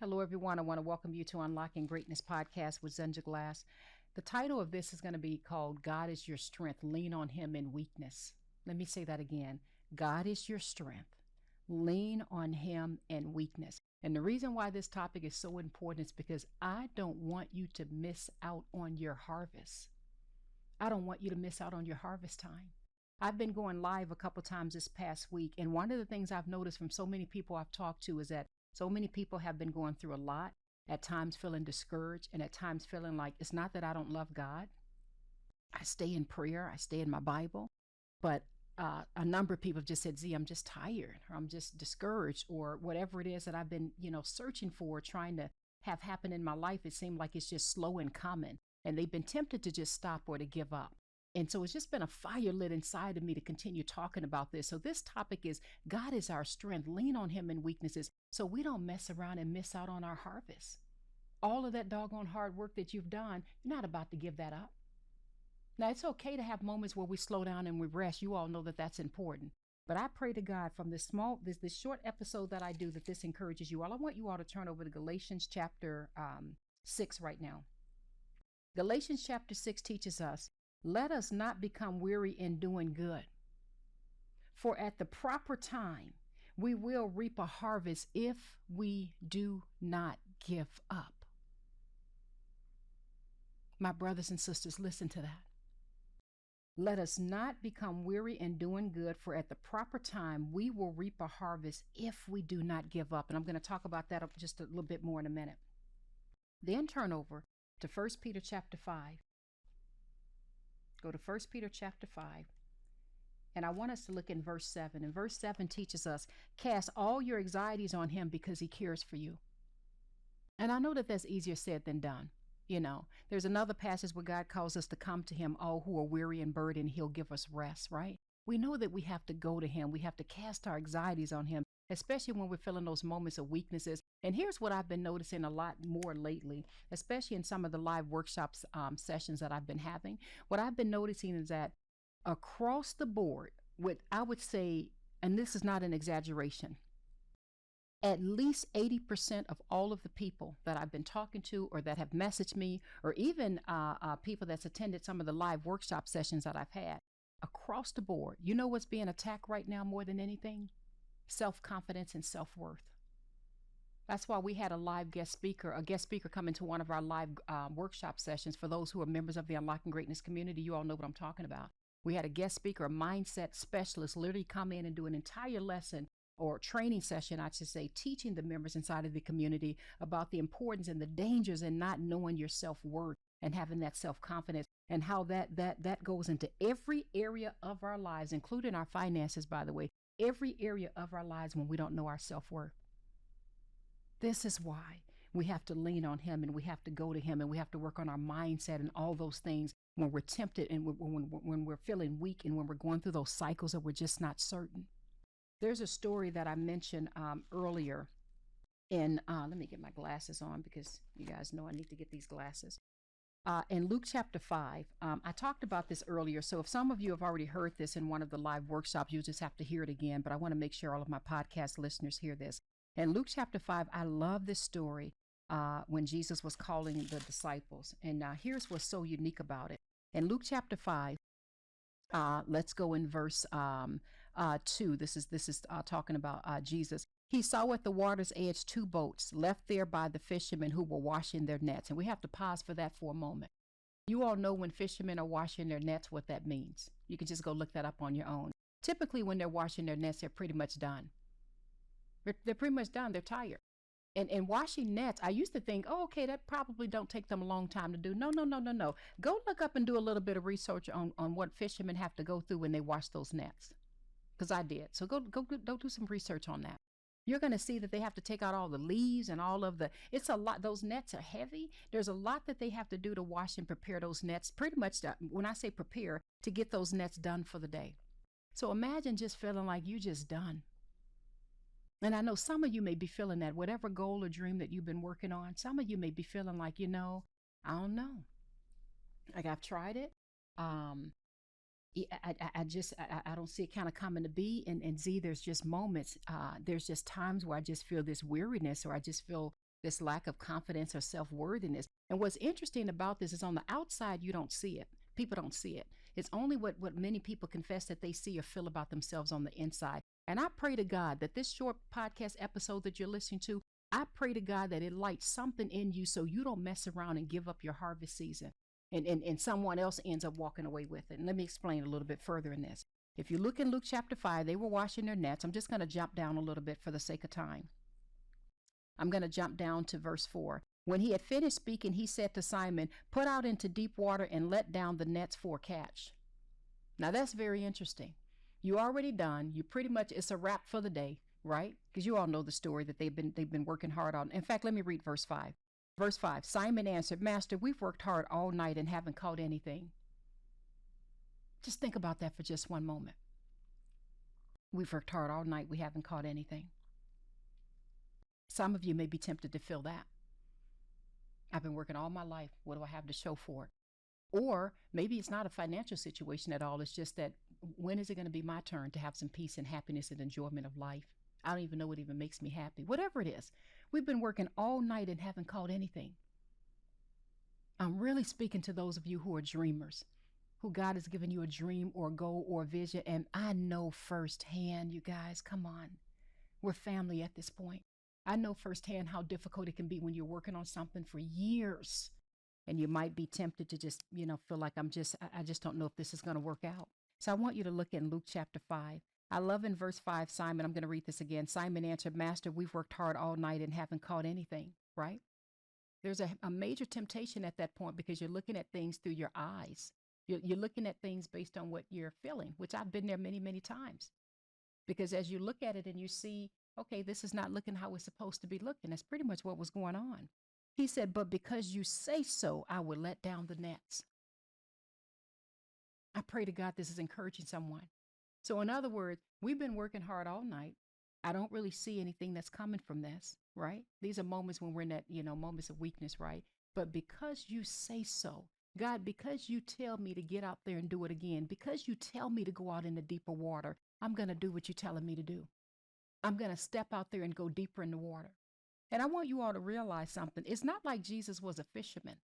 Hello, everyone. I want to welcome you to Unlocking Greatness podcast with Zenja Glass. The title of this is going to be called God is Your Strength. Lean on Him in weakness. Let me say that again. God is your strength. Lean on Him in weakness. And the reason why this topic is so important is because I don't want you to miss out on your harvest. I don't want you to miss out on your harvest time. I've been going live a couple times this past week, and one of the things I've noticed from so many people I've talked to is that so many people have been going through a lot, at times feeling discouraged, and at times feeling like it's not that I don't love God. I stay in prayer, I stay in my Bible, but a number of people have just said, Z, I'm just tired, or I'm just discouraged, or whatever it is that I've been, searching for, trying to have happen in my life. It seemed like it's just slow in coming, and they've been tempted to just stop or to give up. And so it's just been a fire lit inside of me to continue talking about this. So this topic is God is our strength. Lean on Him in weaknesses so we don't mess around and miss out on our harvest. All of that doggone hard work that you've done, you're not about to give that up. Now, it's okay to have moments where we slow down and we rest. You all know that that's important. But I pray to God from this short episode that I do that this encourages you all. I want you all to turn over to Galatians chapter 6 right now. Galatians chapter 6 teaches us, let us not become weary in doing good. For at the proper time, we will reap a harvest if we do not give up. My brothers and sisters, listen to that. Let us not become weary in doing good, for at the proper time, we will reap a harvest if we do not give up. And I'm going to talk about that just a little bit more in a minute. Then turn over to 1 Peter chapter 5. Go to 1 Peter chapter 5. And I want us to look in verse 7. And verse 7 teaches us, cast all your anxieties on Him because He cares for you. And I know that that's easier said than done. There's another passage where God calls us to come to Him, all who are weary and burdened, He'll give us rest, right? We know that we have to go to Him. We have to cast our anxieties on Him, especially when we're feeling those moments of weaknesses. And here's what I've been noticing a lot more lately, especially in some of the live workshops sessions that I've been having. What I've been noticing is that across the board, I would say, and this is not an exaggeration, at least 80% of all of the people that I've been talking to or that have messaged me, or even people that's attended some of the live workshop sessions that I've had, across the board, you know what's being attacked right now more than anything? Self-confidence and self-worth. That's why we had a guest speaker come into one of our live workshop sessions. For those who are members of the Unlocking Greatness community, you all know what I'm talking about. We had a guest speaker, a mindset specialist, literally come in and do an entire lesson or training session, I should say, teaching the members inside of the community about the importance and the dangers in not knowing your self-worth and having that self-confidence, and how that goes into every area of our lives, including our finances, by the way, every area of our lives when we don't know our self-worth. This is why we have to lean on Him, and we have to go to Him, and we have to work on our mindset and all those things when we're tempted and when we're feeling weak and when we're going through those cycles that we're just not certain. There's a story that I mentioned earlier in, let me get my glasses on because you guys know I need to get these glasses. In Luke chapter 5, I talked about this earlier, so if some of you have already heard this in one of the live workshops, you'll just have to hear it again, but I want to make sure all of my podcast listeners hear this. In Luke chapter 5, I love this story when Jesus was calling the disciples, and here's what's so unique about it. In Luke chapter 5, let's go in verse 2. This is talking about Jesus. He saw at the water's edge 2 boats left there by the fishermen who were washing their nets. And we have to pause for that for a moment. You all know when fishermen are washing their nets what that means. You can just go look that up on your own. Typically, when they're washing their nets, they're pretty much done. They're pretty much done. They're tired. And washing nets, I used to think, oh, okay, that probably don't take them a long time to do. No. Go look up and do a little bit of research on what fishermen have to go through when they wash those nets. Because I did. So go do some research on that. You're going to see that they have to take out all the leaves and all of it's a lot. Those nets are heavy. There's a lot that they have to do to wash and prepare those nets. Pretty much, when I say prepare, to get those nets done for the day. So imagine just feeling like you just done. And I know some of you may be feeling that, whatever goal or dream that you've been working on, some of you may be feeling like, I don't know. Like I've tried it. I don't see it kind of coming to be. And Z, there's just moments, there's just times where I just feel this weariness, or I just feel this lack of confidence or self-worthiness. And what's interesting about this is on the outside, you don't see it. People don't see it. It's only what many people confess that they see or feel about themselves on the inside. And I pray to God that this short podcast episode that you're listening to, I pray to God that it lights something in you so you don't mess around and give up your harvest season and someone else ends up walking away with it. And let me explain a little bit further in this. If you look in Luke chapter 5, they were washing their nets. I'm just going to jump down a little bit for the sake of time. I'm going to jump down to verse 4. When he had finished speaking, he said to Simon, "Put out into deep water and let down the nets for a catch." Now that's very interesting. You already done. You pretty much, it's a wrap for the day, right? Because you all know the story that they've been working hard on. In fact, let me read verse 5. Verse 5, Simon answered, "Master, we've worked hard all night and haven't caught anything." Just think about that for just one moment. We've worked hard all night. We haven't caught anything. Some of you may be tempted to feel that. I've been working all my life. What do I have to show for it? Or maybe it's not a financial situation at all. It's just that when is it going to be my turn to have some peace and happiness and enjoyment of life? I don't even know what even makes me happy. Whatever it is, we've been working all night and haven't caught anything. I'm really speaking to those of you who are dreamers, who God has given you a dream or a goal or a vision. And I know firsthand, you guys, come on, we're family at this point. I know firsthand how difficult it can be when you're working on something for years and you might be tempted to just, feel like I just don't know if this is going to work out. So I want you to look in Luke chapter 5. I love in verse 5, Simon, I'm going to read this again. Simon answered, "Master, we've worked hard all night and haven't caught anything," right? There's a major temptation at that point because you're looking at things through your eyes. You're looking at things based on what you're feeling, which I've been there many, many times. Because as you look at it and you see, okay, this is not looking how it's supposed to be looking. That's pretty much what was going on. He said, "But because you say so, I will let down the nets." I pray to God this is encouraging someone. So in other words, we've been working hard all night. I don't really see anything that's coming from this, right? These are moments when we're in that, moments of weakness, right? But because you say so, God, because you tell me to get out there and do it again, because you tell me to go out in the deeper water, I'm going to do what you're telling me to do. I'm going to step out there and go deeper in the water. And I want you all to realize something. It's not like Jesus was a fisherman.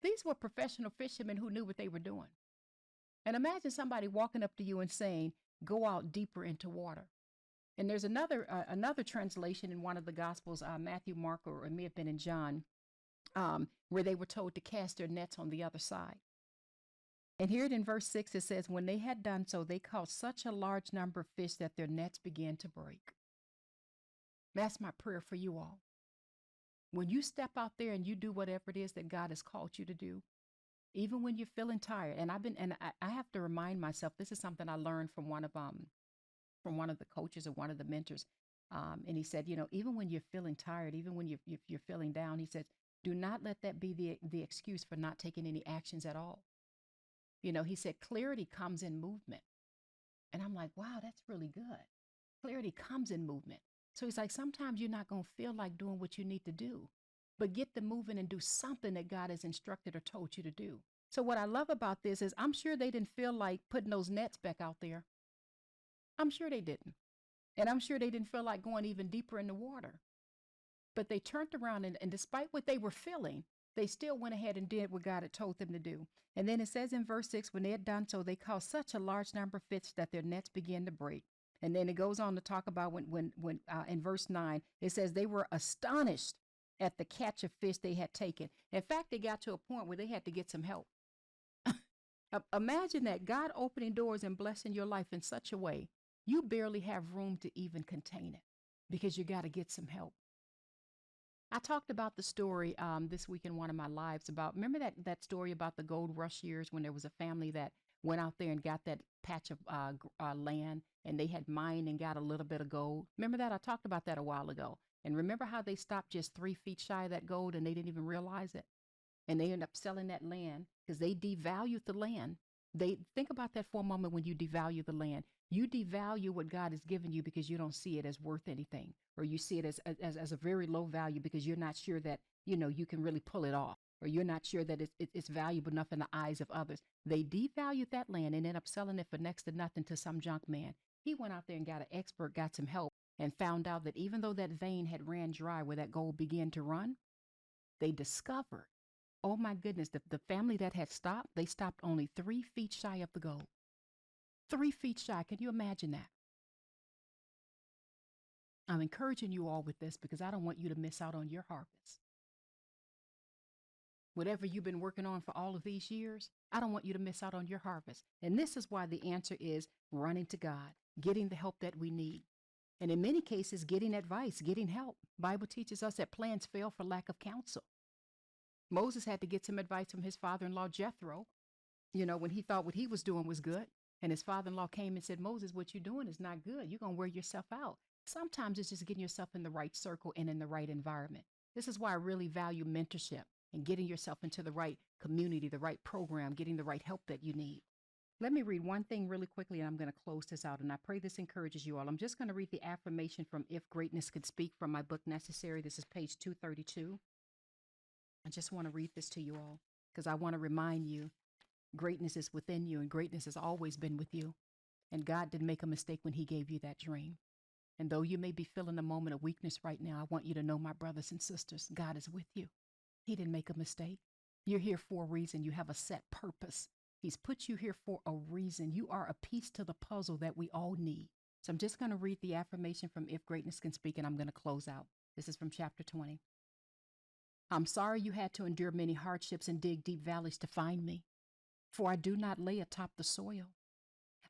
These were professional fishermen who knew what they were doing. And imagine somebody walking up to you and saying, "Go out deeper into water." And there's another translation in one of the Gospels, Matthew, Mark, or it may have been in John, where they were told to cast their nets on the other side. And here in verse 6, it says, "When they had done so, they caught such a large number of fish that their nets began to break." That's my prayer for you all. When you step out there and you do whatever it is that God has called you to do, even when you're feeling tired, and I have to remind myself, this is something I learned from one of the coaches or one of the mentors. And he said, even when you're feeling tired, even when you're feeling down, he said, do not let that be the excuse for not taking any actions at all. He said, clarity comes in movement. And I'm like, wow, that's really good. Clarity comes in movement. So he's like, sometimes you're not going to feel like doing what you need to do, but get the moving and do something that God has instructed or told you to do. So what I love about this is I'm sure they didn't feel like putting those nets back out there. I'm sure they didn't. And I'm sure they didn't feel like going even deeper in the water. But they turned around and despite what they were feeling, they still went ahead and did what God had told them to do. And then it says in verse 6, when they had done so, they caught such a large number of fish that their nets began to break. And then it goes on to talk about when in verse 9, it says they were astonished at the catch of fish they had taken. In fact, they got to a point where they had to get some help. Imagine that, God opening doors and blessing your life in such a way, you barely have room to even contain it because you got to get some help. I talked about the story this week in one of my lives about, remember that story about the gold rush years when there was a family that went out there and got that patch of land and they had mined and got a little bit of gold. Remember that? I talked about that a while ago. And remember how they stopped just 3 feet shy of that gold and they didn't even realize it? And they ended up selling that land because they devalued the land. They think about that for a moment. When you devalue the land, you devalue what God has given you because you don't see it as worth anything, or you see it as a very low value because you're not sure that, you can really pull it off, or you're not sure that it's valuable enough in the eyes of others. They devalued that land and ended up selling it for next to nothing to some junk man. He went out there and got an expert, got some help, and found out that even though that vein had ran dry where that gold began to run, they discovered, oh my goodness, the family that had stopped, they stopped only 3 feet shy of the gold. 3 feet shy. Can you imagine that? I'm encouraging you all with this because I don't want you to miss out on your harvest. Whatever you've been working on for all of these years, I don't want you to miss out on your harvest. And this is why the answer is running to God, getting the help that we need. And in many cases, getting advice, getting help. Bible teaches us that plans fail for lack of counsel. Moses had to get some advice from his father-in-law, Jethro, when he thought what he was doing was good. And his father-in-law came and said, Moses, what you're doing is not good. You're going to wear yourself out. Sometimes it's just getting yourself in the right circle and in the right environment. This is why I really value mentorship and getting yourself into the right community, the right program, getting the right help that you need. Let me read one thing really quickly, and I'm going to close this out. And I pray this encourages you all. I'm just going to read the affirmation from If Greatness Could Speak from my book, Necessary. This is page 232. I just want to read this to you all because I want to remind you greatness is within you, and greatness has always been with you. And God didn't make a mistake when he gave you that dream. And though you may be feeling a moment of weakness right now, I want you to know, my brothers and sisters, God is with you. He didn't make a mistake. You're here for a reason. You have a set purpose. He's put you here for a reason. You are a piece to the puzzle that we all need. So I'm just going to read the affirmation from If Greatness Can Speak, and I'm going to close out. This is from chapter 20. I'm sorry you had to endure many hardships and dig deep valleys to find me, for I do not lay atop the soil.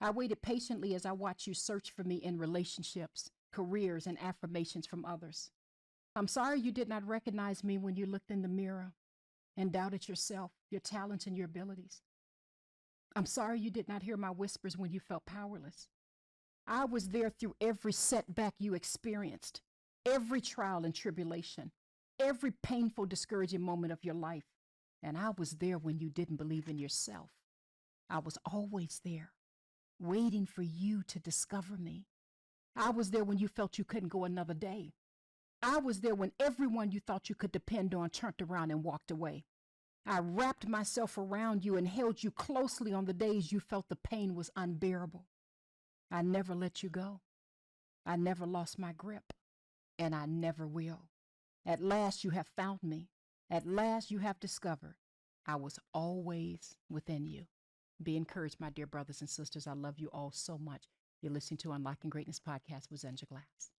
I waited patiently as I watched you search for me in relationships, careers, and affirmations from others. I'm sorry you did not recognize me when you looked in the mirror and doubted yourself, your talents, and your abilities. I'm sorry you did not hear my whispers when you felt powerless. I was there through every setback you experienced, every trial and tribulation, every painful, discouraging moment of your life. And I was there when you didn't believe in yourself. I was always there, waiting for you to discover me. I was there when you felt you couldn't go another day. I was there when everyone you thought you could depend on turned around and walked away. I wrapped myself around you and held you closely on the days you felt the pain was unbearable. I never let you go. I never lost my grip, and I never will. At last you have found me. At last you have discovered I was always within you. Be encouraged, my dear brothers and sisters. I love you all so much. You're listening to Unlocking Greatness Podcast with Zenja Glass.